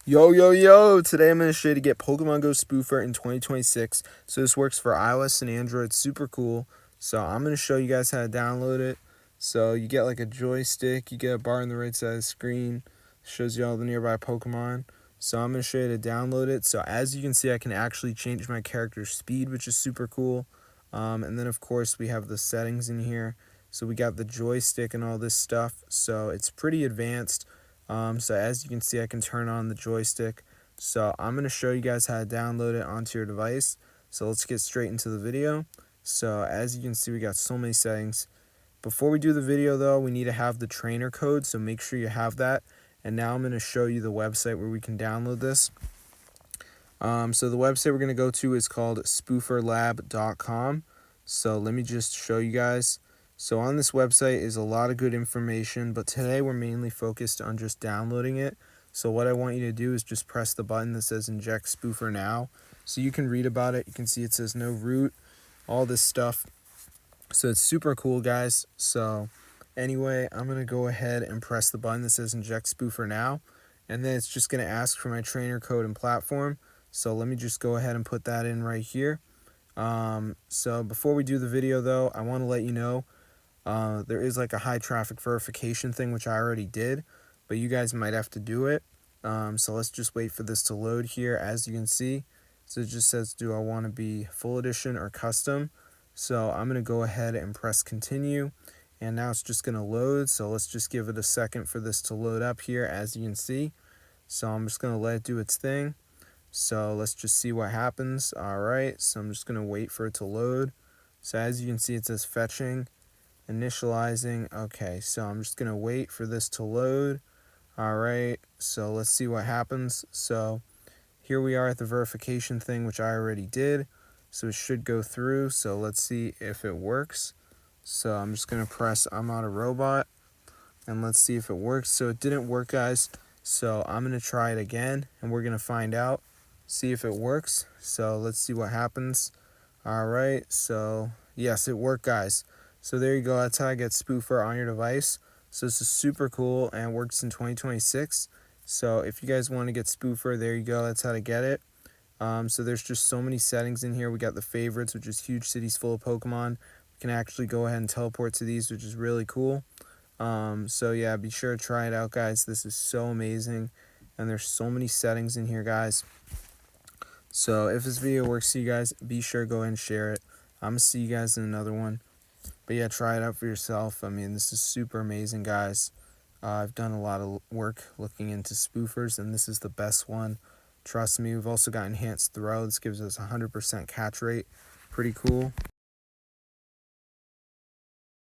Yo, today I'm going to show you to get Pokemon Go Spoofer in 2026. So this works for iOS and Android. It's super cool. So I'm going to show you guys how to download it. So you get like a joystick, you get a bar on the right side of the screen, shows you all the nearby Pokemon. So I'm going to show you to download it. So as you can see, I can actually change my character's speed, which is super cool. And then of course we have the settings in here. So we got the joystick and all this stuff. So it's pretty advanced. So as you can see, I can turn on the joystick. So I'm going to show you guys how to download it onto your device. So let's get straight into the video. So as you can see, we got so many settings. Before we do the video though, we need to have the trainer code, so make sure you have that. And now I'm going to show you the website where we can download this. So the website we're going to go to is called spooferlab.com. So let me just show you guys. So on this website is a lot of good information, but today we're mainly focused on just downloading it. So what I want you to do is just press the button that says inject Spoofer now. So you can read about it. You can see it says no root, all this stuff. So it's super cool, guys. So anyway, I'm going to go ahead and press the button that says inject Spoofer now. And then it's just going to ask for my trainer code and platform. So let me just go ahead and put that in right here. So before we do the video though, I want to let you know there is like a high traffic verification thing, which I already did, but you guys might have to do it. So let's just wait for this to load here. As you can see, so it just says, do I want to be full edition or custom? So I'm going to go ahead and press continue, and now it's just going to load. So let's just give it a second for this to load up here, as you can see. So I'm just going to let it do its thing. So let's just see what happens. All right, so I'm just going to wait for it to load. So as you can see, it says fetching, initializing. Okay, so I'm just going to wait for this to load. All right, so let's see what happens. So here we are at the verification thing, which I already did. So it should go through. So let's see if it works. So I'm just going to press I'm not a robot, and let's see if it works. So it didn't work, guys. So I'm going to try it again, and we're going to find out, see if it works. So let's see what happens. All right, so yes, it worked, guys. So there you go. That's how I get Spoofer on your device. So this is super cool and works in 2026. So if you guys want to get Spoofer, there you go. That's how to get it. So there's just so many settings in here. We got the favorites, which is huge cities full of Pokemon. We can actually go ahead and teleport to these, which is really cool. So yeah, be sure to try it out, guys. This is so amazing, and there's so many settings in here, guys. So if this video works for you guys, be sure to go ahead and share it. I'm gonna see you guys in another one. But yeah, try it out for yourself. I mean, this is super amazing, guys. I've done a lot of work looking into spoofers, and this is the best one. Trust me. We've also got enhanced throw. This gives us 100% catch rate. Pretty cool.